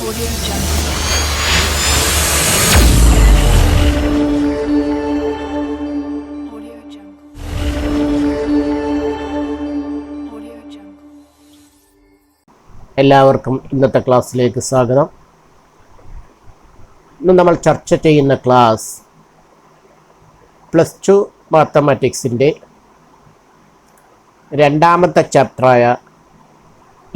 Audio Jungle. Audio Jungle. Audio Jungle. എല്ലാവർക്കും ഇന്നത്തെ ക്ലാസ്സിലേക്ക് സ്വാഗതം. ഇന്ന് നമ്മൾ ചർച്ച ചെയ്യുന്ന ക്ലാസ് +2 മാത്തമാറ്റിക്സിൻ്റെ രണ്ടാമത്തെ ചാപ്റ്ററായ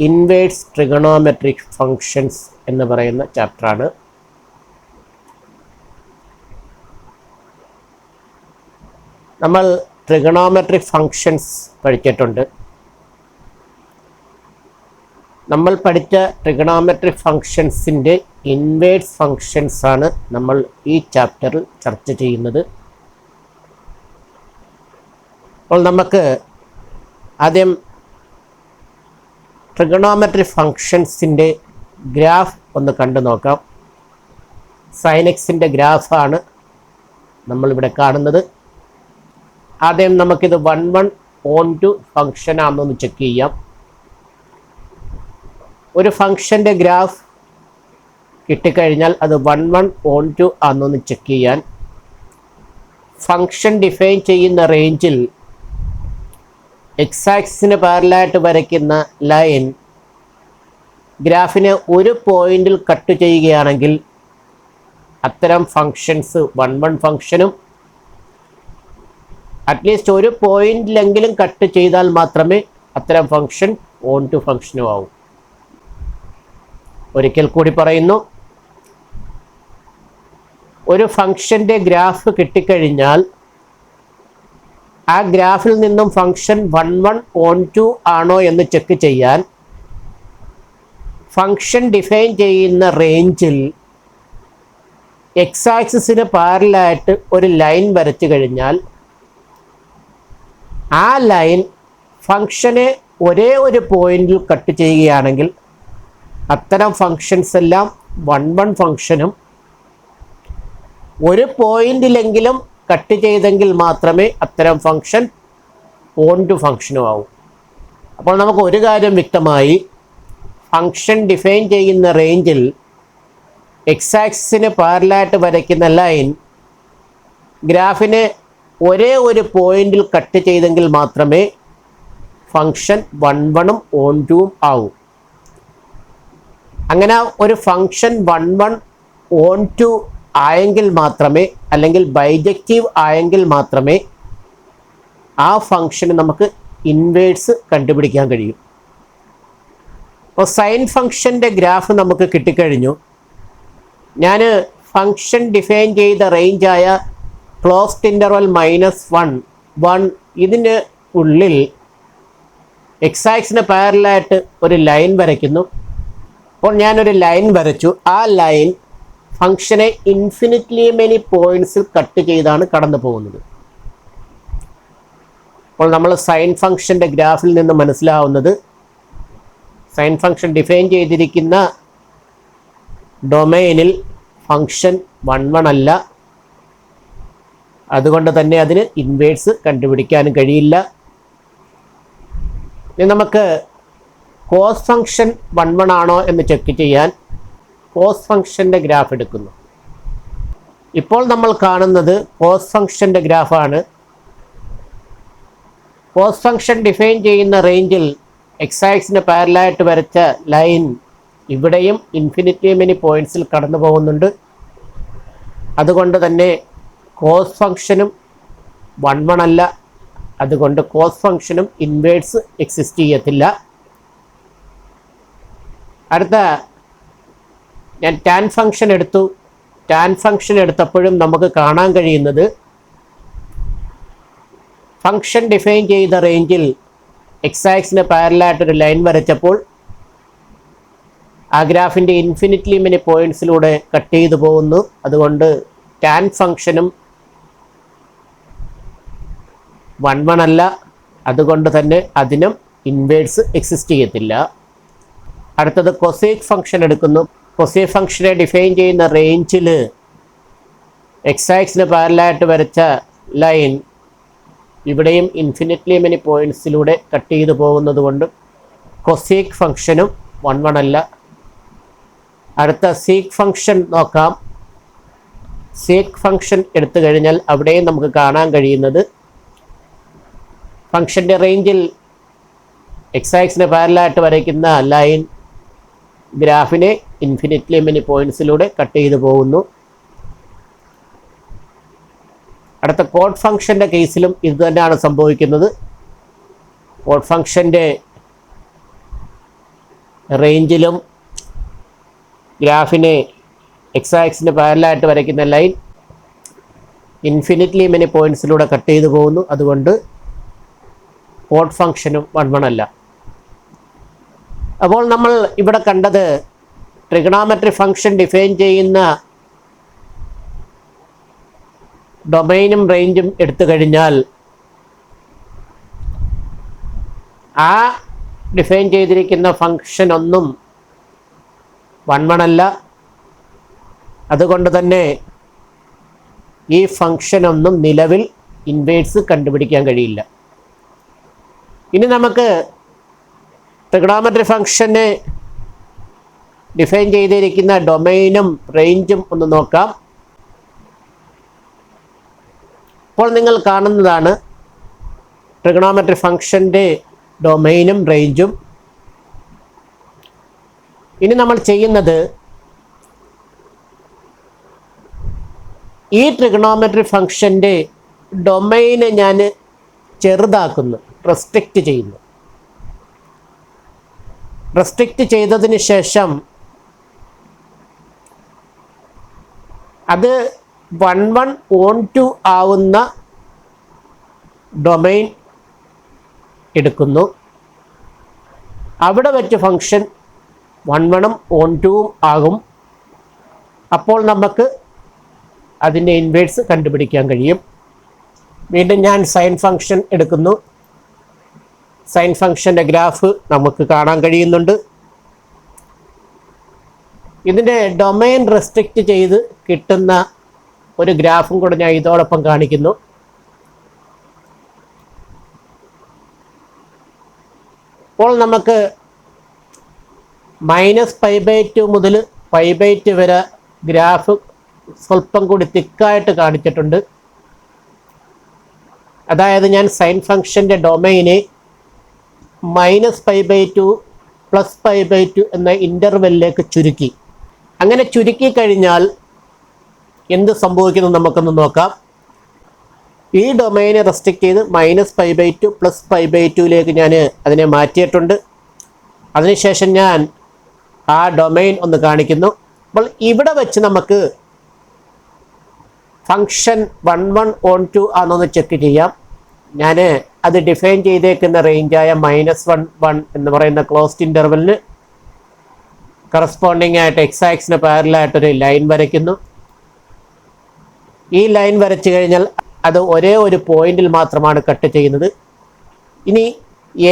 ഇൻവേഴ്സ് ട്രിഗണോമെട്രിക് ഫങ്ഷൻസ് എന്ന് പറയുന്ന ചാപ്റ്ററാണ്. നമ്മൾ ട്രിഗണോമെട്രിക് ഫങ്ഷൻസ് പഠിച്ചിട്ടുണ്ട്. നമ്മൾ പഠിച്ച ട്രിഗണോമെട്രിക് ഫങ്ഷൻസിൻ്റെ ഇൻവേഴ്സ് ഫങ്ഷൻസ് ആണ് നമ്മൾ ഈ ചാപ്റ്ററിൽ ചർച്ച ചെയ്യുന്നത്. അപ്പോൾ നമുക്ക് ആദ്യം ട്രിഗണോമെട്രിക് ഫങ്ഷൻസിൻ്റെ ഗ്രാഫ് ഒന്ന് കണ്ടു നോക്കാം. സൈൻ എക്സിൻ്റെ ഗ്രാഫാണ് നമ്മളിവിടെ കാണുന്നത്. ആദ്യം നമുക്കിത് 1:1 ഫങ്ഷനാണെന്നൊന്ന് ചെക്ക് ചെയ്യാം. ഒരു ഫങ്ഷൻ്റെ ഗ്രാഫ് കിട്ടിക്കഴിഞ്ഞാൽ അത് 1:1 ആണെന്നൊന്ന് ചെക്ക് ചെയ്യാൻ ഫങ്ഷൻ ഡിഫൈൻ ചെയ്യുന്ന റേഞ്ചിൽ എക്സ് ആക്സിന് പാരലായിട്ട് വരയ്ക്കുന്ന ലൈൻ ഗ്രാഫിനെ ഒരു പോയിന്റിൽ കട്ട് ചെയ്യുകയാണെങ്കിൽ അത്തരം ഫങ്ഷൻസ് 1:1 ഫങ്ഷനും അറ്റ്ലീസ്റ്റ് ഒരു പോയിന്റിലെങ്കിലും കട്ട് ചെയ്താൽ മാത്രമേ അത്തരം ഫങ്ഷൻ 1:2 ഫങ്ഷനും ആവും. ഒരിക്കൽ കൂടി പറയുന്നു, ഒരു ഫങ്ഷൻ്റെ ഗ്രാഫ് കിട്ടിക്കഴിഞ്ഞാൽ ആ ഗ്രാഫിൽ നിന്നും ഫങ്ഷൻ 1:1 ആണോ എന്ന് ചെക്ക് ചെയ്യാൻ ഫങ്ഷൻ ഡിഫൈൻ ചെയ്യുന്ന റേഞ്ചിൽ എക്സ് ആക്സിസിന് പാരലായിട്ട് ഒരു ലൈൻ വരച്ചു കഴിഞ്ഞാൽ ആ ലൈൻ ഫങ്ഷനെ ഒരേ ഒരു പോയിന്റിൽ കട്ട് ചെയ്യുകയാണെങ്കിൽ അത്തരം ഫങ്ഷൻസ് എല്ലാം 1:1 ഫങ്ഷനും ഒരു പോയിന്റിലെങ്കിലും കട്ട് ചെയ്തെങ്കിൽ മാത്രമേ അത്തരം ഫങ്ഷൻ 1:2 ഫങ്ഷനും ആവും. അപ്പോൾ നമുക്ക് ഒരു കാര്യം വ്യക്തമായി, ഫങ്ഷൻ ഡിഫൈൻ ചെയ്യുന്ന റേഞ്ചിൽ എക്സ് ആക്സിന് പാരലായിട്ട് വരയ്ക്കുന്ന ലൈൻ ഗ്രാഫിനെ ഒരേ ഒരു പോയിന്റിൽ കട്ട് ചെയ്തെങ്കിൽ മാത്രമേ ഫങ്ഷൻ 1:1ഉം 1:2ഉം ആവും. അങ്ങനെ ഒരു ഫങ്ഷൻ 1:1 ആയെങ്കിൽ മാത്രമേ, അല്ലെങ്കിൽ ബൈജക്റ്റീവ് ആയെങ്കിൽ മാത്രമേ ആ ഫങ്ഷന് നമുക്ക് ഇൻവേഴ്സ് കണ്ടുപിടിക്കാൻ കഴിയും. അപ്പോൾ സൈൻ ഫങ്ഷൻ്റെ ഗ്രാഫ് നമുക്ക് കിട്ടിക്കഴിഞ്ഞു. ഞാൻ ഫങ്ഷൻ ഡിഫൈൻ ചെയ്ത റേഞ്ചായ ക്ലോസ്ഡ് ഇൻ്റർവൽ -1 ഇതിന് ഉള്ളിൽ എക്സ് ആക്സിന് പാരലായിട്ട് ഒരു ലൈൻ വരയ്ക്കുന്നു. അപ്പോൾ ഞാനൊരു ലൈൻ വരച്ചു. ആ ലൈൻ ഫങ്ഷനെ ഇൻഫിനിറ്റ്ലി മെനി പോയിന്റ്സിൽ കട്ട് ചെയ്താണ് കടന്നു പോകുന്നത്. അപ്പോൾ നമ്മൾ സൈൻ ഫങ്ഷൻ്റെ ഗ്രാഫിൽ നിന്ന് മനസ്സിലാവുന്നത്, സൈൻ ഫങ്ഷൻ ഡിഫൈൻ ചെയ്തിരിക്കുന്ന ഡൊമൈനിൽ ഫങ്ഷൻ 1:1 അല്ല. അതുകൊണ്ട് തന്നെ അതിന് ഇൻവേഴ്സ് കണ്ടുപിടിക്കാനും കഴിയില്ല. ഇനി നമുക്ക് കോസ് ഫങ്ഷൻ 1:1 ആണോ എന്ന് ചെക്ക് ചെയ്യാൻ കോസ് ഫങ്ഷൻ്റെ ഗ്രാഫ് എടുക്കുന്നു. ഇപ്പോൾ നമ്മൾ കാണുന്നത് കോസ് ഫങ്ഷൻ്റെ ഗ്രാഫാണ്. കോസ് ഫങ്ഷൻ ഡിഫൈൻ ചെയ്യുന്ന റേഞ്ചിൽ എക്സ് ആക്സിന് പാരലായിട്ട് വരച്ച ലൈൻ ഇവിടെയും ഇൻഫിനിറ്റ്ലി മെനി പോയിന്റ്സിൽ കടന്നു പോകുന്നുണ്ട്. അതുകൊണ്ട് തന്നെ കോസ് ഫങ്ഷനും 1:1 അല്ല. അതുകൊണ്ട് കോസ് ഫങ്ഷനും ഇൻവേഴ്സ് എക്സിസ്റ്റ് ചെയ്യത്തില്ല. അടുത്ത ഞാൻ ടാൻ ഫങ്ഷൻ എടുത്തു. ടാൻ ഫങ്ഷൻ എടുത്തപ്പോഴും നമുക്ക് കാണാൻ കഴിയുന്നത് ഫങ്ഷൻ ഡിഫൈൻ ചെയ്ത റേഞ്ചിൽ എക്സ് ആക്സിന് പാരലായിട്ടൊരു ലൈൻ വരച്ചപ്പോൾ ആ ഗ്രാഫിൻ്റെ ഇൻഫിനിറ്റ്ലി മെനി പോയിന്റ്സിലൂടെ കട്ട് ചെയ്തു പോകുന്നു. അതുകൊണ്ട് ടാൻ ഫങ്ഷനും 1:1 അല്ല. അതുകൊണ്ട് തന്നെ അതിനും ഇൻവേഴ്സ് എക്സിസ്റ്റ് ചെയ്യത്തില്ല. അടുത്തത് കൊസീക് ഫങ്ഷൻ എടുക്കുന്നു. കൊസീക് ഫങ്ഷനെ ഡിഫൈൻ ചെയ്യുന്ന റേഞ്ചിൽ എക്സ് ആക്സിന് പാരലായിട്ട് വരച്ച ലൈൻ ഇവിടെയും ഇൻഫിനിറ്റ്ലി മെനി പോയിന്റ്സിലൂടെ കട്ട് ചെയ്തു പോകുന്നത് കൊണ്ട് കൊസീക് ഫങ്ഷനും 1:1 അല്ല. അടുത്ത സീക്ക് ഫംഗ്ഷൻ നോക്കാം. സീക്ക് ഫംഗ്ഷൻ എടുത്തു കഴിഞ്ഞാൽ അവിടെയും നമുക്ക് കാണാൻ കഴിയുന്നത് ഫംഗ്ഷൻ്റെ റേഞ്ചിൽ എക്സ് ആക്സിന് പാരലായിട്ട് വരയ്ക്കുന്ന ലൈൻ ഗ്രാഫിനെ ഇൻഫിനിറ്റ്ലി മെനി പോയിന്റ്സിലൂടെ കട്ട് ചെയ്തു പോകുന്നു. അടുത്ത കോഡ് ഫംഗ്ഷൻ്റെ കേസിലും ഇത് തന്നെയാണ് സംഭവിക്കുന്നത്. കോഡ് ഫംഗ്ഷൻ്റെ റേഞ്ചിലും ഗ്രാഫിനെ എക്സ് ആക്സിന് പാരലായിട്ട് വരയ്ക്കുന്ന ലൈൻ ഇൻഫിനിറ്റ്ലി മെനി പോയിന്റ്സിലൂടെ കട്ട് ചെയ്തു പോകുന്നു. അതുകൊണ്ട് കോഡ് ഫംഗ്ഷനും 1 1 അല്ല. അപ്പോൾ നമ്മൾ ഇവിടെ കണ്ടത് ട്രിഗണോമെട്രിക് ഫംഗ്ഷൻ ഡിഫൈൻ ചെയ്യുന്ന ഡൊമൈനും റേഞ്ചും എടുത്തു കഴിഞ്ഞാൽ ആ ഡിഫൈൻ ചെയ്തിരിക്കുന്ന ഫംഗ്ഷൻ ഒന്നും 1 1 അല്ല. അതുകൊണ്ട് തന്നെ ഈ ഫംഗ്ഷൻ ഒന്നും നിലവിൽ ഇൻവേഴ്സ് കണ്ടുപിടിക്കാൻ കഴിയില്ല. ഇനി നമുക്ക് ട്രിഗണോമെട്രിക് ഫംഗ്ഷനെ ഡിഫൈൻ ചെയ്തിരിക്കുന്ന ഡൊമൈനും റേഞ്ചും ഒന്ന് നോക്കാം. ഇപ്പോൾ നിങ്ങൾ കാണുന്നതാണ് ട്രിഗണോമെട്രിക് ഫംഗ്ഷൻ്റെ ഡൊമൈനും റേഞ്ചും. ഇനി നമ്മൾ ചെയ്യുന്നത് ഈ ട്രിഗണോമെട്രിക് ഫംഗ്ഷൻ്റെ ഡൊമൈനെ ഞാൻ ചെറുതാക്കുന്നു, റെസ്ട്രിക്റ്റ് ചെയ്യുന്നു. റെസ്ട്രിക്റ്റ് ചെയ്തതിന് ശേഷം അത് 1 1 on 2 ആവുന്ന ഡൊമൈൻ എടുക്കുന്നു. അവിടെ വെച്ച് ഫംഗ്ഷൻ 1 1 on 2 ആകും. അപ്പോൾ നമുക്ക് അതിൻ്റെ ഇൻവേഴ്സ് കണ്ടുപിടിക്കാൻ കഴിയും. വീണ്ടും ഞാൻ സൈൻ ഫംഗ്ഷൻ എടുക്കുന്നു. സൈൻ ഫംഗ്ഷൻ്റെ ഗ്രാഫ് നമുക്ക് കാണാൻ കഴിയുന്നുണ്ട്. ഇതിൻ്റെ ഡൊമൈൻ റെസ്ട്രിക്റ്റ് ചെയ്ത് കിട്ടുന്ന ഒരു ഗ്രാഫും കൂടെ ഞാൻ ഇതോടൊപ്പം കാണിക്കുന്നു. അപ്പോൾ നമുക്ക് -π/2 മുതൽ π/2 വരെ ഗ്രാഫ് സ്വല്പം കൂടി തിക്കായിട്ട് കാണിച്ചിട്ടുണ്ട്. അതായത് ഞാൻ സൈൻ ഫംഗ്ഷൻ്റെ ഡൊമൈനെ -π/2 +π/2 എന്ന ഇൻ്റർവെല്ലിലേക്ക് ചുരുക്കി. അങ്ങനെ ചുരുക്കി കഴിഞ്ഞാൽ എന്ത് സംഭവിക്കുന്നു നമുക്കൊന്ന് നോക്കാം. ഈ ഡൊമൈനെ റെസ്ട്രിക്റ്റ് ചെയ്ത് -π/2 +π/2ലേക്ക് ഞാൻ അതിനെ മാറ്റിയിട്ടുണ്ട്. അതിനുശേഷം ഞാൻ ആ ഡൊമൈൻ ഒന്ന് കാണിക്കുന്നു. അപ്പോൾ ഇവിടെ വെച്ച് നമുക്ക് ഫംഗ്ഷൻ 1 1 on 2 ആണെന്ന് ചെക്ക് ചെയ്യാം. ഞാൻ അത് ഡിഫൈൻ ചെയ്തേക്കുന്ന റേഞ്ചായ -1 1 എന്ന് പറയുന്ന ക്ലോസ്ഡ് ഇൻ്റർവെല്ലിന് കറസ്പോണ്ടിങ് ആയിട്ട് എക്സ് ആക്സിന് പാരലായിട്ടൊരു ലൈൻ വരയ്ക്കുന്നു. ഈ ലൈൻ വരച്ചു കഴിഞ്ഞാൽ അത് ഒരേ ഒരു പോയിന്റിൽ മാത്രമാണ് കട്ട് ചെയ്യുന്നത്. ഇനി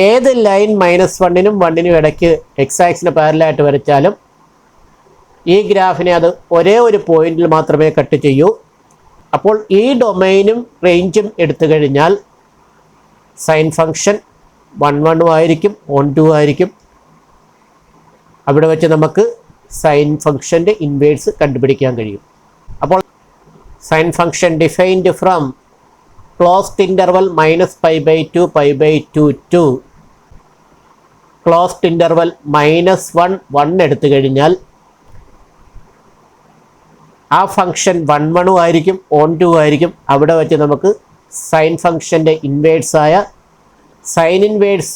ഏത് ലൈൻ -1നും 1നും ഇടയ്ക്ക് എക്സ് ആക്സിന് പാരലായിട്ട് വരച്ചാലും ഈ ഗ്രാഫിനെ അത് ഒരേ ഒരു പോയിന്റിൽ മാത്രമേ കട്ട് ചെയ്യൂ. അപ്പോൾ ഈ ഡൊമൈനും റേഞ്ചും എടുത്തു കഴിഞ്ഞാൽ സൈൻ ഫംഗ്ഷൻ 1 1 ആയിരിക്കും, on 2 ആയിരിക്കും. അവിടെ വെച്ച് നമുക്ക് സൈൻ ഫംഗ്ഷൻ്റെ ഇൻവേഴ്സ് കണ്ടുപിടിക്കാൻ കഴിയും. അപ്പോൾ sine function defined from closed interval -π/2 π/2 to closed interval -1 1 എടുത്തു കഴിഞ്ഞാൽ ആ ഫംഗ്ഷൻ 1 1 ആയിരിക്കും, on 2 ആയിരിക്കും. അവിടെ വെച്ച് നമുക്ക് സൈൻ ഫംഗ്ഷൻ്റെ ഇൻവേഴ്സായ സൈൻ ഇൻവേഴ്സ്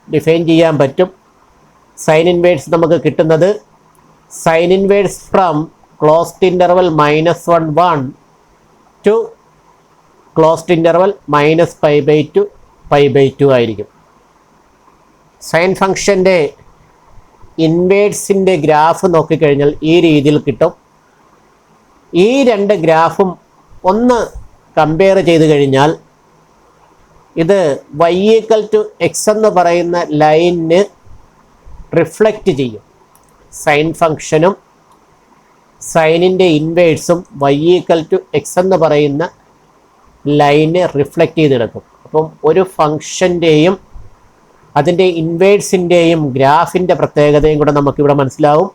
ഡിഫൈൻ ചെയ്യാൻ പറ്റും. സൈൻ ഇൻവേഴ്സ് നമുക്ക് കിട്ടുന്നത് sine inverse from closed interval -1 1 to closed interval -π/2 π/2 ആയിരിക്കും. സൈൻ ഫംഗ്ഷൻ്റെ ഇൻവേഴ്സിൻ്റെ ഗ്രാഫ് നോക്കിക്കഴിഞ്ഞാൽ ഈ രീതിയിൽ കിട്ടും. ഈ രണ്ട് ഗ്രാഫും ഒന്ന് കമ്പയർ ചെയ്ത് കഴിഞ്ഞാൽ ഇത് y=x എന്ന് പറയുന്ന ലൈനിന് റിഫ്ലക്റ്റ് ചെയ്യും. സൈൻ ഫംഗ്ഷനും സൈനിൻ്റെ ഇൻവേഴ്സും y=x എന്ന് പറയുന്ന ലൈനെ റിഫ്ലക്റ്റ് ചെയ്തെടുക്കും. അപ്പം ഒരു ഫംഗ്ഷൻ്റെയും അതിൻ്റെ ഇൻവേഴ്സിൻ്റെയും ഗ്രാഫിൻ്റെ പ്രത്യേകതയും കൂടെ നമുക്കിവിടെ മനസ്സിലാവും.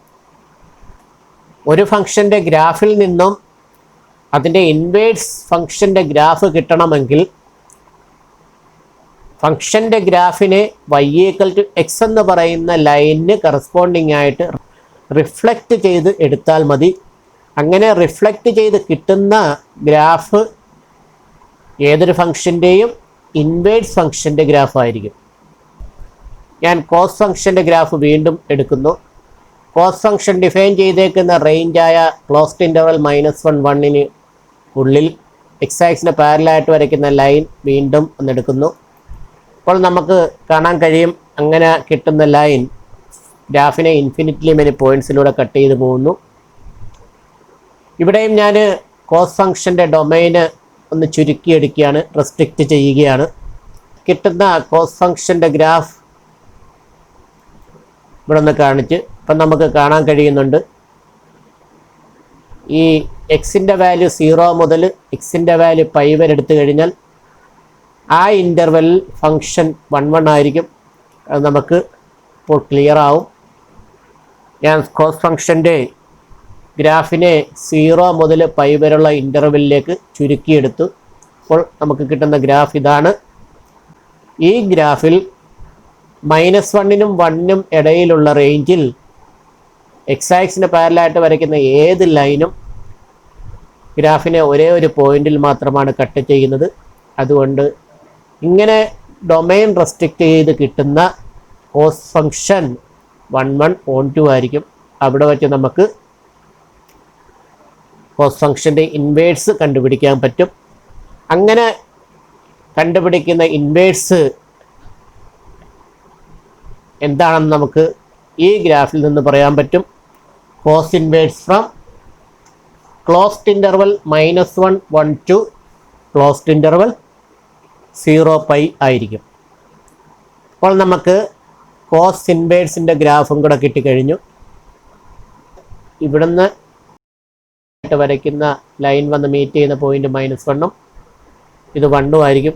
ഒരു ഫംഗ്ഷൻ്റെ ഗ്രാഫിൽ നിന്നും അതിൻ്റെ ഇൻവേഴ്സ് ഫംഗ്ഷൻ്റെ ഗ്രാഫ് കിട്ടണമെങ്കിൽ ഫംഗ്ഷൻ്റെ ഗ്രാഫിനെ y=x എന്ന് പറയുന്ന ലൈനിന് കറസ്പോണ്ടിങ് ആയിട്ട് റിഫ്ലക്റ്റ് ചെയ്ത് എടുത്താൽ മതി. അങ്ങനെ റിഫ്ലക്റ്റ് ചെയ്ത് കിട്ടുന്ന ഗ്രാഫ് ഏതൊരു ഫംഗ്ഷൻ്റെയും ഇൻവേഴ്സ് ഫംഗ്ഷൻ്റെ ഗ്രാഫ് ആയിരിക്കും. ഞാൻ കോസ് ഫംഗ്ഷൻ്റെ ഗ്രാഫ് വീണ്ടും എടുക്കുന്നു. കോസ് ഫംഗ്ഷൻ ഡിഫൈൻ ചെയ്തേക്കുന്ന റേഞ്ചായ ക്ലോസ്ഡ് ഇൻ്റർവൽ -1 1ന് ഉള്ളിൽ എക്സ് ആക്സിന് പാരലായിട്ട് വരയ്ക്കുന്ന ലൈൻ വീണ്ടും ഒന്നെടുക്കുന്നു. അപ്പോൾ നമുക്ക് കാണാൻ കഴിയും അങ്ങനെ കിട്ടുന്ന ലൈൻ ഗ്രാഫിനെ ഇൻഫിനിറ്റ്ലി മെനി പോയിൻറ്റ്സിലൂടെ കട്ട് ചെയ്ത് പോകുന്നു. ഇവിടെയും ഞാൻ കോസ് ഫംഗ്ഷൻ്റെ ഡൊമൈന് ഒന്ന് ചുരുക്കിയെടുക്കുകയാണ്, റെസ്ട്രിക്റ്റ് ചെയ്യുകയാണ്. കിട്ടുന്ന കോസ് ഫംഗ്ഷൻ്റെ ഗ്രാഫ് ഇവിടെ ഒന്ന് കാണിച്ച് ഇപ്പം നമുക്ക് കാണാൻ കഴിയുന്നുണ്ട്. ഈ എക്സിൻ്റെ വാല്യൂ 0 മുതൽ എക്സിൻ്റെ വാല്യൂ π വരെ എടുത്തു കഴിഞ്ഞാൽ ആ ഇൻ്റർവെല്ലിൽ ഫംഗ്ഷൻ 1 1 ആയിരിക്കും. അത് നമുക്ക് ഇപ്പോൾ ക്ലിയർ ആവും. ഞാൻ കോസ് ഫംഗ്ഷൻ്റെ ഗ്രാഫിനെ 0 മുതൽ π വരെയുള്ള ഇൻ്റർവെല്ലിലേക്ക് ചുരുക്കിയെടുത്തു. അപ്പോൾ നമുക്ക് കിട്ടുന്ന ഗ്രാഫ് ഇതാണ്. ഈ ഗ്രാഫിൽ -1നും 1നും ഇടയിലുള്ള റേഞ്ചിൽ എക്സ് ആക്സിന് പാരലായിട്ട് വരയ്ക്കുന്ന ഏത് ലൈനും ഗ്രാഫിനെ ഒരേ ഒരു പോയിന്റിൽ മാത്രമാണ് കട്ട് ചെയ്യുന്നത്. അതുകൊണ്ട് ഇങ്ങനെ ഡൊമൈൻ റെസ്ട്രിക്റ്റ് ചെയ്ത് കിട്ടുന്ന കോസ് ഫംഗ്ഷൻ 1 1 on 2 ആയിരിക്കും. അവിടെ വെച്ച് നമുക്ക് കോസ് ഫംഗ്ഷൻ്റെ ഇൻവേഴ്സ് കണ്ടുപിടിക്കാൻ പറ്റും. അങ്ങനെ കണ്ടുപിടിക്കുന്ന ഇൻവേഴ്സ് എന്താണെന്ന് നമുക്ക് ഈ ഗ്രാഫിൽ നിന്ന് പറയാൻ പറ്റും. Cos inverse from closed interval -1 1 to closed interval 0 π ആയിരിക്കും. അപ്പോൾ നമുക്ക് കോസ് ഇൻവേഴ്സിൻ്റെ ഗ്രാഫും കൂടെ കിട്ടിക്കഴിഞ്ഞു. ഇവിടുന്ന് വരയ്ക്കുന്ന ലൈൻ വന്ന് മീറ്റ് ചെയ്യുന്ന പോയിന്റ് -1ഉം ഇത് 1ഉം ആയിരിക്കും.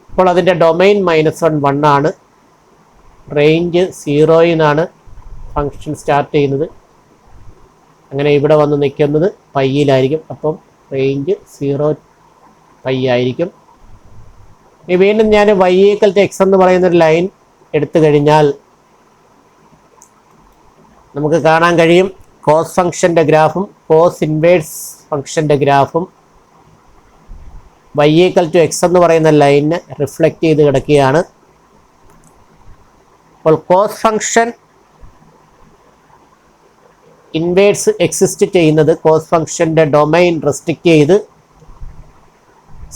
അപ്പോൾ അതിൻ്റെ ഡൊമൈൻ -1 1 ആണ്. റേഞ്ച് 0യിൽ നിന്നാണ് ഫംഗ്ഷൻ സ്റ്റാർട്ട് ചെയ്യുന്നത്. അങ്ങനെ ഇവിടെ വന്ന് നിൽക്കുന്നത് പൈയിലായിരിക്കും. അപ്പം റേഞ്ച് 0 π ആയിരിക്കും. ഇനി വീണ്ടും ഞാൻ y=x എന്ന് പറയുന്നൊരു ലൈൻ എടുത്തു കഴിഞ്ഞാൽ നമുക്ക് കാണാൻ കഴിയും കോസ് ഫംഗ്ഷൻ്റെ ഗ്രാഫും കോസ് ഇൻവേഴ്സ് ഫംഗ്ഷൻ്റെ ഗ്രാഫും y=x എന്ന് പറയുന്ന ലൈനിനെ റിഫ്ലക്റ്റ് ചെയ്ത് കിടക്കുകയാണ്. അപ്പോൾ കോസ് ഫംഗ്ഷൻ ഇൻവേഴ്സ് എക്സിസ്റ്റ് ചെയ്യുന്നത് കോസ് ഫംഗ്ഷൻ്റെ ഡൊമൈൻ റെസ്ട്രിക്റ്റ് ചെയ്ത്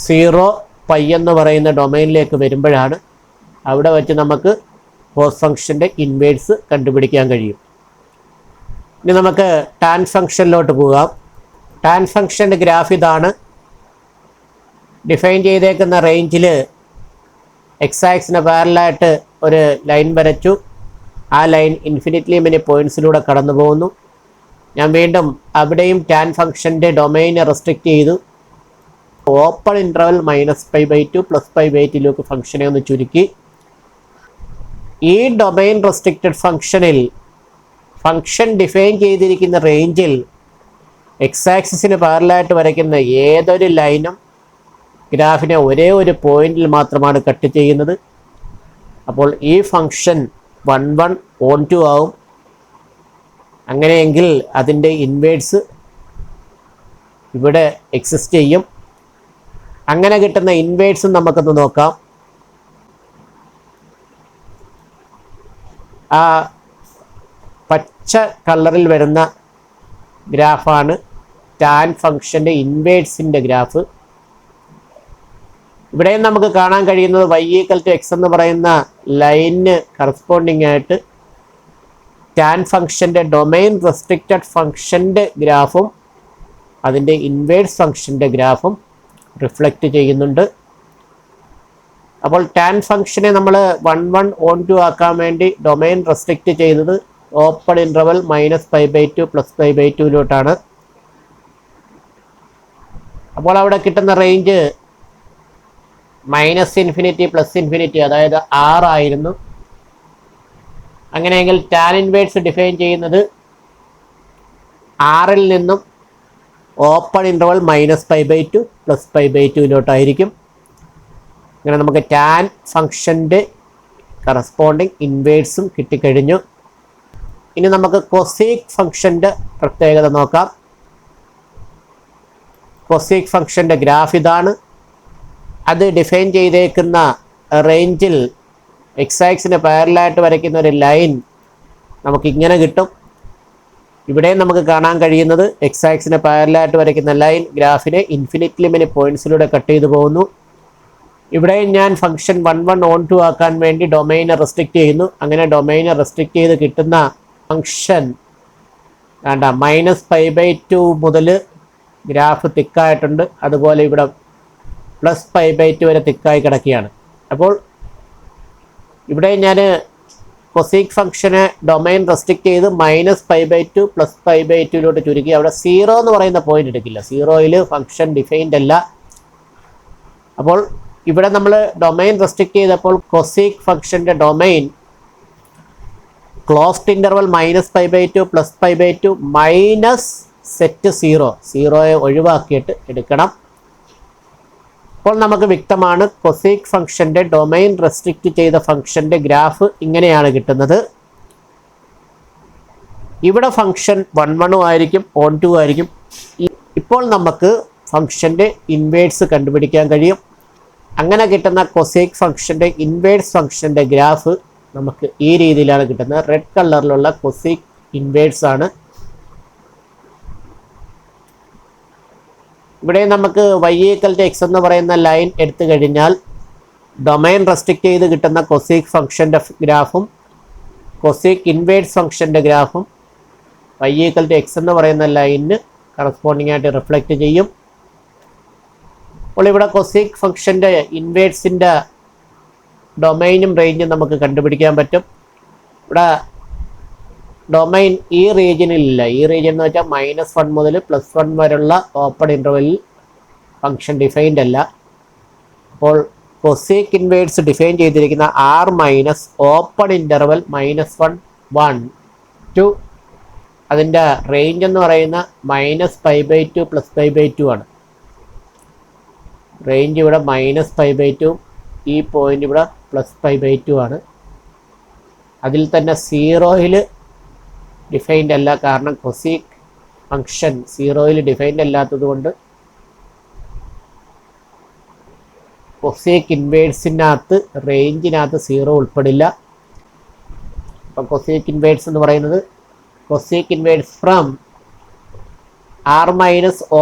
0 π എന്ന് പറയുന്ന ഡൊമൈനിലേക്ക് വരുമ്പോഴാണ്. അവിടെ വച്ച് നമുക്ക് കോസ് ഫംഗ്ഷൻ്റെ ഇൻവേഴ്സ് കണ്ടുപിടിക്കാൻ കഴിയും. ഇനി നമുക്ക് ടാൻ ഫംഗ്ഷനിലോട്ട് പോകാം. ടാൻ ഫംഗ്ഷൻ്റെ ഗ്രാഫ് ഇതാണ്. ഡിഫൈൻ ചെയ്തേക്കുന്ന റേഞ്ചിൽ എക്സ് ആക്സിന് പാരലായിട്ട് ഒരു ലൈൻ വരച്ചു. ആ ലൈൻ ഇൻഫിനിറ്റ്ലി മെനി പോയിൻറ്റ്സിലൂടെ കടന്നു പോകുന്നു. ഞാൻ വീണ്ടും അവിടെയും ടാൻ ഫംഗ്ഷൻ്റെ ഡൊമൈനെ റെസ്ട്രിക്റ്റ് ചെയ്തു. ഓപ്പൺ ഇൻ്റർവൽ -π/2 +π/2ലേക്ക് ഫംഗ്ഷനെ ഒന്ന് ചുരുക്കി. ഈ ഡൊമൈൻ റെസ്ട്രിക്റ്റഡ് ഫംഗ്ഷനിൽ ഫംഗ്ഷൻ ഡിഫൈൻ ചെയ്തിരിക്കുന്ന റേഞ്ചിൽ എക്സ് ആക്സിന് പാരലായിട്ട് വരയ്ക്കുന്ന ഏതൊരു ലൈനും ഗ്രാഫിനെ ഒരേ ഒരു പോയിന്റിൽ മാത്രമാണ് കട്ട് ചെയ്യുന്നത്. അപ്പോൾ ഈ ഫംഗ്ഷൻ 1 1 on 2 ആവും. അങ്ങനെയെങ്കിൽ അതിൻ്റെ ഇൻവേഴ്സ് ഇവിടെ എക്സിസ്റ്റ് ചെയ്യും. അങ്ങനെ കിട്ടുന്ന ഇൻവേഴ്സും നമുക്കൊന്ന് നോക്കാം. ആ പച്ച കളറിൽ വരുന്ന ഗ്രാഫാണ് ടാൻ ഫംഗ്ഷൻ്റെ ഇൻവേഴ്സിൻ്റെ ഗ്രാഫ്. ഇവിടെയും നമുക്ക് കാണാൻ കഴിയുന്നത് y=x എന്ന് പറയുന്ന ലൈനിന് കറസ്പോണ്ടിങ് ആയിട്ട് ടാൻ ഫംഗ്ഷൻ്റെ ഡൊമൈൻ റെസ്ട്രിക്റ്റഡ് ഫംഗ്ഷൻ്റെ ഗ്രാഫും അതിൻ്റെ ഇൻവേഴ്സ് ഫംഗ്ഷൻ്റെ ഗ്രാഫും റിഫ്ലക്റ്റ് ചെയ്യുന്നുണ്ട്. അപ്പോൾ ടാൻ ഫംഗ്ഷനെ നമ്മൾ 1 1 on 2 ആക്കാൻ വേണ്ടി ഡൊമൈൻ റെസ്ട്രിക്റ്റ് ചെയ്തത് ഓപ്പൺ ഇൻ്റർവൽ -π/2 +π/2ലോട്ടാണ്. അപ്പോൾ അവിടെ കിട്ടുന്ന റേഞ്ച് -∞ +∞, അതായത് 6 ആയിരുന്നു. അങ്ങനെയെങ്കിൽ ടാൻ ഇൻവേഴ്സ് ഡിഫൈൻ ചെയ്യുന്നത് ആറിൽ നിന്നും ഓപ്പൺ ഇൻ്റർവൽ -π/2 +π/2 ഇങ്ങനെ നമുക്ക് ടാൻ ഫംഗ്ഷൻ്റെ കറസ്പോണ്ടിങ് ഇൻവേഴ്സും കിട്ടിക്കഴിഞ്ഞു. ഇനി നമുക്ക് കൊസീക് ഫംഗ്ഷൻ്റെ പ്രത്യേകത നോക്കാം. കൊസീക് ഫംഗ്ഷൻ്റെ ഗ്രാഫ് ഇതാണ്. അത് ഡിഫൈൻ ചെയ്തേക്കുന്ന റേഞ്ചിൽ എക്സ് ആക്സിന് പാരലായിട്ട് വരയ്ക്കുന്ന ഒരു ലൈൻ നമുക്കിങ്ങനെ കിട്ടും. ഇവിടെ നമുക്ക് കാണാൻ കഴിയുന്നത് എക്സ് ആക്സിന് പാരലായിട്ട് വരയ്ക്കുന്ന ലൈൻ ഗ്രാഫിനെ ഇൻഫിനിറ്റ് ലിമിറ്റ് പോയിന്റ്സിലൂടെ കട്ട് ചെയ്തു പോകുന്നു. ഇവിടെ ഞാൻ ഫംഗ്ഷൻ 1 1 on 2 ആക്കാൻ വേണ്ടി ഡൊമൈനെ റെസ്ട്രിക്റ്റ് ചെയ്യുന്നു. അങ്ങനെ ഡൊമൈനെ റെസ്ട്രിക്റ്റ് ചെയ്ത് കിട്ടുന്ന ഫംഗ്ഷൻ വേണ്ട -π/2 മുതൽ ഗ്രാഫ് തിക്കായിട്ടുണ്ട്. അതുപോലെ ഇവിടെ +π/2 വരെ തിക്കായി കിടക്കുകയാണ്. അപ്പോൾ ഇവിടെ ഞാൻ കൊസീക് ഫംഗ്ഷനെ ഡൊമൈൻ റെസ്ട്രിക്റ്റ് ചെയ്ത് -π/2 +π/2 ചുരുക്കി അവിടെ 0 എന്ന് പറയുന്ന പോയിന്റ് എടുക്കില്ല. 0യിൽ ഫംഗ്ഷൻ ഡിഫൈൻഡ് അല്ല. അപ്പോൾ ഇവിടെ നമ്മൾ ഡൊമൈൻ റെസ്ട്രിക്റ്റ് ചെയ്തപ്പോൾ കൊസീക് ഫംഗ്ഷൻ്റെ domain closed interval -π/2 +π/2 minus set 0യെ ഒഴിവാക്കിയിട്ട് എടുക്കണം. അപ്പോൾ നമുക്ക് വ്യക്തമാണ് കൊസീക് ഫംഗ്ഷൻ്റെ ഡൊമൈൻ റെസ്ട്രിക്റ്റ് ചെയ്ത ഫംഗ്ഷൻ്റെ ഗ്രാഫ് ഇങ്ങനെയാണ് കിട്ടുന്നത്. ഇവിടെ ഫംഗ്ഷൻ 1 1 ആയിരിക്കും, on 2 ആയിരിക്കും. ഇപ്പോൾ നമുക്ക് ഫംഗ്ഷൻ്റെ ഇൻവേഴ്സ് കണ്ടുപിടിക്കാൻ കഴിയും. അങ്ങനെ കിട്ടുന്ന കൊസീക് ഫംഗ്ഷൻ്റെ ഇൻവേഴ്സ് ഫംഗ്ഷൻ്റെ ഗ്രാഫ് നമുക്ക് ഈ രീതിയിലാണ് കിട്ടുന്നത്. റെഡ് കളറിലുള്ള കൊസീക് ഇൻവേഴ്സ് ആണ്. ഇവിടെ നമുക്ക് y=x എന്ന് പറയുന്ന ലൈൻ എടുത്തു കഴിഞ്ഞാൽ ഡൊമൈൻ റെസ്ട്രിക്റ്റ് ചെയ്ത് കിട്ടുന്ന കൊസീക് ഫംഗ്ഷൻ്റെ ഗ്രാഫും കൊസീക് ഇൻവേഴ്സ് ഫംഗ്ഷൻ്റെ ഗ്രാഫും y=x എന്ന് പറയുന്ന ലൈനിന് കറസ്പോണ്ടിങ് ആയിട്ട് റിഫ്ലക്റ്റ് ചെയ്യും. അപ്പോൾ ഇവിടെ കൊസീക് ഫംഗ്ഷൻ്റെ ഇൻവേഴ്സിൻ്റെ ഡൊമൈനും റേഞ്ചും നമുക്ക് കണ്ടുപിടിക്കാൻ പറ്റും. ഇവിടെ ഡൊമൈൻ ഈ റീജിയനിലില്ല. ഈ റീജിയൻ എന്ന് വെച്ചാൽ -1 മുതൽ +1 വരെയുള്ള ഓപ്പൺ ഇൻ്റർവെല്ലിൽ ഫംഗ്ഷൻ ഡിഫൈൻഡ് അല്ല. അപ്പോൾ കൊസീക് ഇൻവേഴ്സ് ഡിഫൈൻ ചെയ്തിരിക്കുന്ന R- ഓപ്പൺ ഇൻ്റർവെൽ -1 1 2 അതിൻ്റെ റേഞ്ച് എന്ന് പറയുന്ന -π/2 +π/2 ആണ്. റേഞ്ച് ഇവിടെ -π/2, ഈ പോയിന്റ് ഇവിടെ +π/2 ആണ്. അതിൽ തന്നെ 0യിൽ ഡിഫൈൻഡ് അല്ല. കാരണം കൊസീക് ഫംഗ്ഷൻ 0യിൽ ഡിഫൈൻഡ് അല്ലാത്തത് കൊണ്ട് കൊസീക് ഇൻവേഴ്സിനകത്ത് റേഞ്ചിനകത്ത് 0 ഉൾപ്പെടില്ല. അപ്പം കൊസീക് ഇൻവേഴ്സ് എന്ന് പറയുന്നത് cosec inverse from R-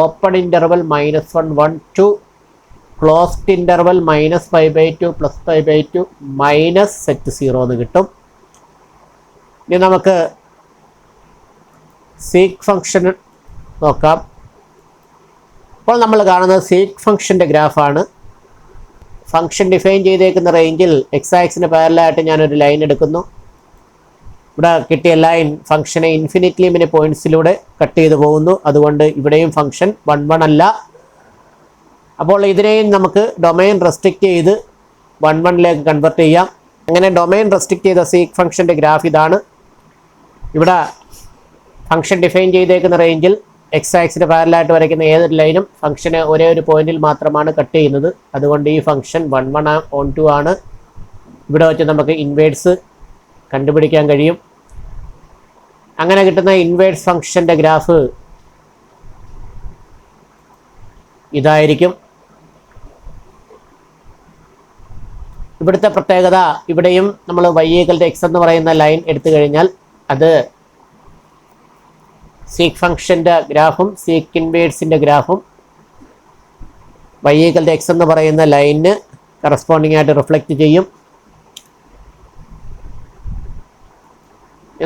open interval -1 1 2 closed interval -π/2 +π/2 minus set 0 എന്ന് കിട്ടും. ഇനി നമുക്ക് സീക്ക് ഫംഗ്ഷൻ നോക്കാം. അപ്പോൾ നമ്മൾ കാണുന്നത് സീക്ക് ഫംഗ്ഷൻ്റെ ഗ്രാഫാണ്. ഫംഗ്ഷൻ ഡിഫൈൻ ചെയ്തേക്കുന്ന റേഞ്ചിൽ എക്സ് ആക്സിന് പാരലായിട്ട് ഞാനൊരു ലൈൻ എടുക്കുന്നു. ഇവിടെ കിട്ടിയ ലൈൻ ഫംഗ്ഷനെ ഇൻഫിനിറ്റ് ലിമിറ്റ് പോയിന്റ്സിലൂടെ കട്ട് ചെയ്ത് പോകുന്നു. അതുകൊണ്ട് ഇവിടെയും ഫംഗ്ഷൻ 1 1 അല്ല. അപ്പോൾ ഇതിനെയും നമുക്ക് ഡൊമൈൻ റെസ്ട്രിക്റ്റ് ചെയ്ത് 1 1ലേക്ക് കൺവെർട്ട് ചെയ്യാം. അങ്ങനെ ഡൊമൈൻ റെസ്ട്രിക്റ്റ് ചെയ്ത സീക്ക് ഫംഗ്ഷൻ്റെ ഗ്രാഫ് ഇതാണ്. ഇവിടെ ഫംഗ്ഷൻ ഡിഫൈൻ ചെയ്തേക്കുന്ന റേഞ്ചിൽ എക്സ് ആക്സിന് പാരലായിട്ട് വരയ്ക്കുന്ന ഏതൊരു ലൈനും ഫംഗ്ഷനെ ഒരേ ഒരു പോയിന്റിൽ മാത്രമാണ് കട്ട് ചെയ്യുന്നത്. അതുകൊണ്ട് ഈ ഫംഗ്ഷൻ 1 1 on 2 ആണ്. ഇവിടെ വെച്ച് നമുക്ക് ഇൻവേഴ്സ് കണ്ടുപിടിക്കാൻ കഴിയും. അങ്ങനെ കിട്ടുന്ന ഇൻവേഴ്സ് ഫംഗ്ഷൻ്റെ ഗ്രാഫ് ഇതായിരിക്കും. ഇവിടുത്തെ പ്രത്യേകത ഇവിടെയും നമ്മൾ y=x എന്ന് പറയുന്ന ലൈൻ എടുത്തു കഴിഞ്ഞാൽ അത് സീക്ക് ഫംഗ്ഷൻ്റെ ഗ്രാഫും സീക്ക് ഇൻവേഴ്സിൻ്റെ ഗ്രാഫും y=x എന്ന് പറയുന്ന ലൈനിന് കറസ്പോണ്ടിങ് ആയിട്ട് റിഫ്ലക്റ്റ് ചെയ്യും.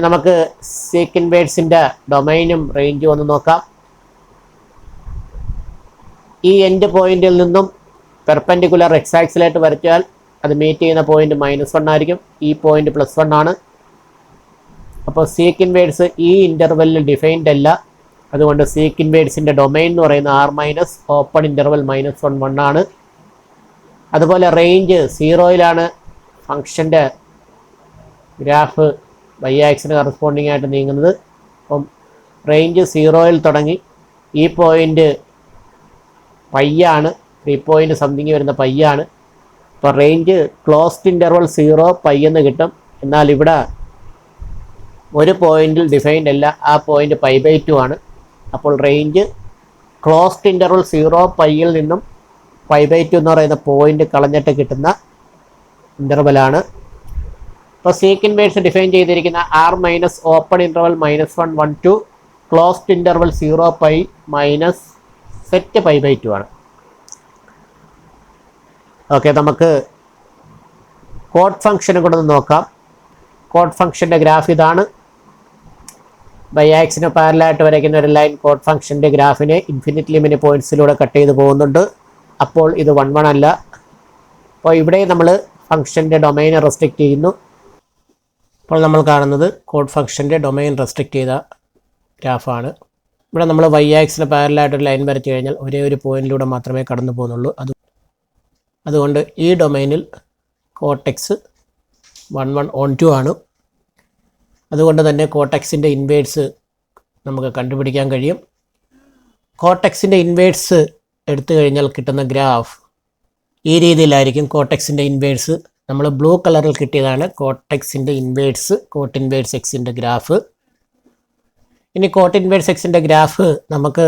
നമുക്ക് സീക്ക് ഇൻവേഴ്സിൻ്റെ ഡൊമൈനും റേഞ്ചും ഒന്ന് നോക്കാം. ഈ എൻഡ് പോയിന്റിൽ നിന്നും പെർപെൻഡിക്കുലർ എക്സ് ആക്സിലായിട്ട് വരച്ചാൽ അത് മീറ്റ് ചെയ്യുന്ന പോയിന്റ് -1 ആയിരിക്കും. ഈ പോയിന്റ് +1 ആണ്. അപ്പോൾ സീക്ക് ഇൻവേഴ്സ് ഈ ഇൻ്റർവെല്ലിൽ ഡിഫൈൻഡ് അല്ല. അതുകൊണ്ട് സീക്ക് ഇൻവേഴ്സിൻ്റെ ഡൊമൈൻ എന്ന് പറയുന്ന R- ഓപ്പൺ ഇൻ്റർവെൽ -1 1 ആണ്. അതുപോലെ റേഞ്ച് 0യിലാണ് ഫംഗ്ഷൻ്റെ ഗ്രാഫ് y ആക്സിന് കറസ്പോണ്ടിങ് ആയിട്ട് നീങ്ങുന്നത്. അപ്പം റേഞ്ച് 0-ൽ തുടങ്ങി ഈ പോയിൻ്റ് പയ്യാണ്, 3 പോയിൻറ്റ് സംതിങ് വരുന്ന പയ്യാണ്. അപ്പോൾ റേഞ്ച് ക്ലോസ്ഡ് ഇൻ്റർവൽ 0 പൈ എന്ന് കിട്ടും. എന്നാൽ ഇവിടെ ഒരു പോയിന്റിൽ ഡിഫൈൻഡ് അല്ല, ആ പോയിന്റ് π/2 ആണ്. അപ്പോൾ റേഞ്ച് ക്ലോസ്ഡ് ഇൻ്റർവൽ 0 പൈയിൽ നിന്നും π/2 എന്ന് പറയുന്ന പോയിന്റ് കളഞ്ഞിട്ട് കിട്ടുന്ന ഇൻ്റർവലാണ്. ഇപ്പോൾ സീക്ക് ഇൻവേഴ്സ് ഡിഫൈൻ ചെയ്തിരിക്കുന്ന R minus open interval -1 1 2 closed interval 0 pi minus set π/2 ആണ്. ഓക്കെ, നമുക്ക് കോഡ് ഫംഗ്ഷനും കൂടെ ഒന്ന് നോക്കാം. കോഡ് ഫംഗ്ഷൻ്റെ ഗ്രാഫ് ഇതാണ്. ബൈ ആക്സിന് പാരലായിട്ട് വരയ്ക്കുന്ന ഒരു ലൈൻ കോഡ് ഫംഗ്ഷൻ്റെ ഗ്രാഫിനെ ഇൻഫിനിറ്റ്ലി മെനി പോയിൻറ്റ്സിലൂടെ കട്ട് ചെയ്ത് പോകുന്നുണ്ട്. അപ്പോൾ ഇത് 1 1 അല്ല. അപ്പോൾ ഇവിടെ നമ്മൾ ഫംഗ്ഷൻ്റെ ഡൊമൈനെ റെസ്ട്രിക്റ്റ് ചെയ്യുന്നു. അപ്പോൾ നമ്മൾ കാണുന്നത് കോഡ് ഫംഗ്ഷൻ്റെ ഡൊമൈൻ റെസ്ട്രിക്റ്റ് ചെയ്ത ഗ്രാഫാണ്. ഇവിടെ നമ്മൾ വൈ ആക്സിന് പാരലായിട്ടൊരു ലൈൻ വരച്ച് കഴിഞ്ഞാൽ ഒരേ ഒരു പോയിന്റിലൂടെ മാത്രമേ കടന്നു പോകുന്നുള്ളൂ. അതുകൊണ്ട് ഈ ഡൊമൈനിൽ കോട്ടെക്സ് 1 1 on 2 ആണ്. അതുകൊണ്ട് തന്നെ കോട്ടെക്സിൻ്റെ ഇൻവേഴ്സ് നമുക്ക് കണ്ടുപിടിക്കാൻ കഴിയും. കോട്ടെക്സിൻ്റെ ഇൻവേഴ്സ് എടുത്തു കഴിഞ്ഞാൽ കിട്ടുന്ന ഗ്രാഫ് ഈ രീതിയിലായിരിക്കും. കോട്ടെക്സിൻ്റെ ഇൻവേഴ്സ് നമ്മൾ ബ്ലൂ കളറിൽ കിട്ടിയതാണ് കോട്ടെക്സിൻ്റെ ഇൻവേഴ്സ്, കോട്ട് ഇൻവേഴ്സ് എക്സിൻ്റെ ഗ്രാഫ്. ഇനി കോട്ട് ഇൻവേഴ്സ് എക്സിൻ്റെ ഗ്രാഫ് നമുക്ക്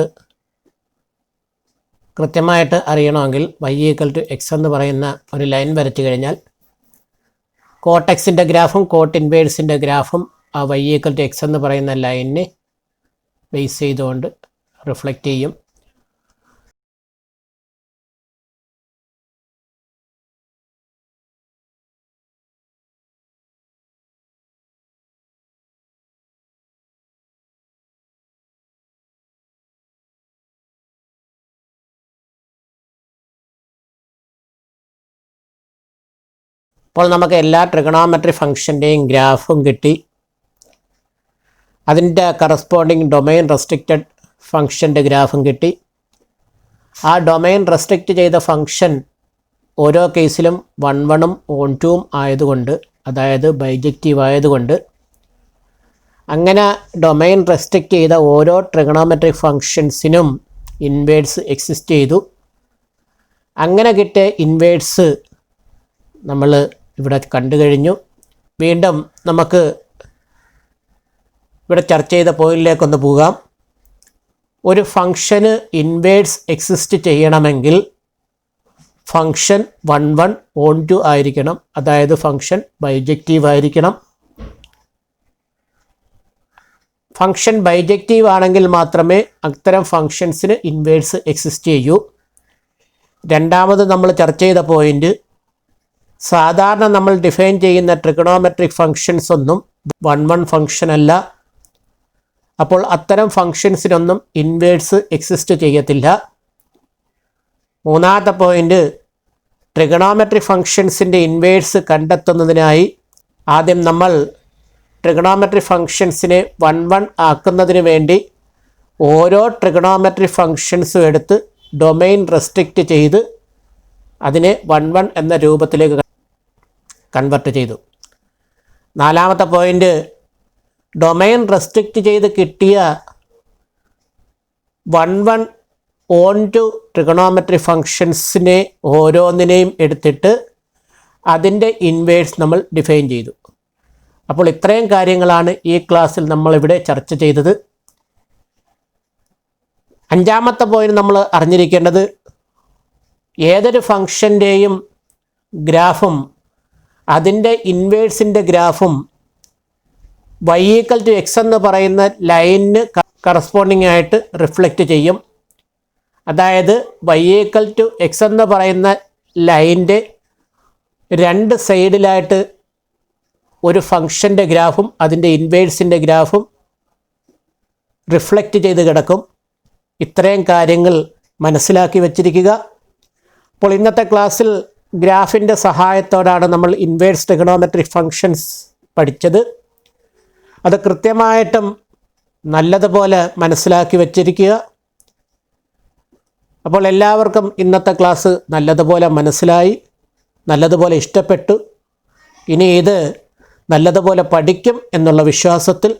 കൃത്യമായിട്ട് അറിയണമെങ്കിൽ y=x എന്ന് പറയുന്ന ഒരു ലൈൻ വരച്ചു കഴിഞ്ഞാൽ കോട്ടെക്സിൻ്റെ ഗ്രാഫും കോട്ട് ഇൻവേഴ്സിൻ്റെ ഗ്രാഫും ആ y=x എന്ന് പറയുന്ന ലൈനിനെ ബേസ് ചെയ്തുകൊണ്ട് റിഫ്ലക്റ്റ് ചെയ്യും. അപ്പോൾ നമുക്ക് എല്ലാ ട്രിഗണോമെട്രി ഫംഗ്ഷൻ്റെയും ഗ്രാഫും കിട്ടി. അതിൻ്റെ കറസ്പോണ്ടിങ് ഡൊമൈൻ റെസ്ട്രിക്റ്റഡ് ഫംഗ്ഷൻ്റെ ഗ്രാഫും കിട്ടി. ആ ഡൊമൈൻ റെസ്ട്രിക്റ്റ് ചെയ്ത ഫംഗ്ഷൻ ഓരോ കേസിലും 1 1 on 2 ആയതുകൊണ്ട്, അതായത് ബൈജക്റ്റീവ് ആയതുകൊണ്ട്, അങ്ങനെ ഡൊമൈൻ റെസ്ട്രിക്റ്റ് ചെയ്ത ഓരോ ട്രിഗണോമെട്രിക് ഫംഗ്ഷൻസിനും ഇൻവേഴ്സ് എക്സിസ്റ്റ് ചെയ്തു. അങ്ങനെ കിട്ടിയ ഇൻവേഴ്സ് നമ്മൾ ഇവിടെ കണ്ടു കഴിഞ്ഞു. വീണ്ടും നമുക്ക് ഇവിടെ ചർച്ച ചെയ്ത പോയിന്റിലേക്കൊന്ന് പോകാം. ഒരു ഫംഗ്ഷന് ഇൻവേഴ്സ് എക്സിസ്റ്റ് ചെയ്യണമെങ്കിൽ ഫംഗ്ഷൻ 1 1 on 2 ആയിരിക്കണം, അതായത് ഫംഗ്ഷൻ ബൈജക്റ്റീവ് ആയിരിക്കണം. ഫംഗ്ഷൻ ബൈജക്റ്റീവ് ആണെങ്കിൽ മാത്രമേ അത്തരം ഫംഗ്ഷൻസിന് ഇൻവേഴ്സ് എക്സിസ്റ്റ് ചെയ്യൂ. രണ്ടാമത് നമ്മൾ ചർച്ച ചെയ്ത പോയിന്റ്, സാധാരണ നമ്മൾ ഡിഫൈൻ ചെയ്യുന്ന ട്രിഗണോമെട്രിക് ഫംഗ്ഷൻസ് ഒന്നും 1 1 ഫംഗ്ഷൻ അല്ല. അപ്പോൾ അത്തരം ഫംഗ്ഷൻസിനൊന്നും ഇൻവേഴ്സ് എക്സിസ്റ്റ് ചെയ്യത്തില്ല. മൂന്നാമത്തെ പോയിന്റ്, ട്രിഗണോമെട്രിക് ഫംഗ്ഷൻസിൻ്റെ ഇൻവേഴ്സ് കണ്ടെത്തുന്നതിനായി ആദ്യം നമ്മൾ ട്രിഗണോമെട്രിക് ഫംഗ്ഷൻസിനെ 1 1 ആക്കുന്നതിന് വേണ്ടി ഓരോ ട്രിഗണോമെട്രിക് ഫംഗ്ഷൻസും എടുത്ത് ഡൊമൈൻ റെസ്ട്രിക്റ്റ് ചെയ്ത് അതിനെ 1 1 എന്ന രൂപത്തിലേക്ക് കൺവെർട്ട് ചെയ്തു. നാലാമത്തെ പോയിന്റ്, ഡൊമൈൻ റെസ്ട്രിക്റ്റ് ചെയ്ത് കിട്ടിയ 1 1 on 2 ട്രിഗണോമെട്രിക് ഫംഗ്ഷൻസിനെ ഓരോന്നിനെയും എടുത്തിട്ട് അതിൻ്റെ ഇൻവേഴ്സ് നമ്മൾ ഡിഫൈൻ ചെയ്തു. അപ്പോൾ ഇത്രയും കാര്യങ്ങളാണ് ഈ ക്ലാസ്സിൽ നമ്മളിവിടെ ചർച്ച ചെയ്തത്. അഞ്ചാമത്തെ പോയിന്റ് നമ്മൾ അറിഞ്ഞിരിക്കേണ്ടത്, ഏതൊരു ഫംഗ്ഷൻ്റെയും ഗ്രാഫും അതിൻ്റെ ഇൻവേഴ്സിൻ്റെ ഗ്രാഫും y=x എന്ന് പറയുന്ന ലൈനിന് കറസ്പോണ്ടിങ് ആയിട്ട് റിഫ്ലക്റ്റ് ചെയ്യും. അതായത് y=x എന്ന് പറയുന്ന ലൈനിൻ്റെ 2 സൈഡിലായിട്ട് ഒരു ഫംഗ്ഷൻ്റെ ഗ്രാഫും അതിൻ്റെ ഇൻവേഴ്സിൻ്റെ ഗ്രാഫും റിഫ്ലക്റ്റ് ചെയ്ത് കിടക്കും. ഇത്രയും കാര്യങ്ങൾ മനസ്സിലാക്കി വച്ചിരിക്കുക. അപ്പോൾ ഇന്നത്തെ ക്ലാസ്സിൽ ഗ്രാഫിൻ്റെ സഹായത്തോടാണ് നമ്മൾ ഇൻവേഴ്സ് ട്രിഗണോമെട്രിക് ഫംഗ്ഷൻസ് പഠിച്ചത്. അത് കൃത്യമായിട്ടും നല്ലതുപോലെ മനസ്സിലാക്കി വച്ചിരിക്കുക. അപ്പോൾ എല്ലാവർക്കും ഇന്നത്തെ ക്ലാസ് നല്ലതുപോലെ മനസ്സിലായി, നല്ലതുപോലെ ഇഷ്ടപ്പെട്ടു. ഇനി ഇത് നല്ലതുപോലെ പഠിക്കും എന്നുള്ള വിശ്വാസത്തിൽ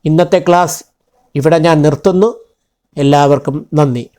ഇന്നത്തെ ക്ലാസ് ഇവിടെ ഞാൻ നിർത്തുന്നു. എല്ലാവർക്കും നന്ദി.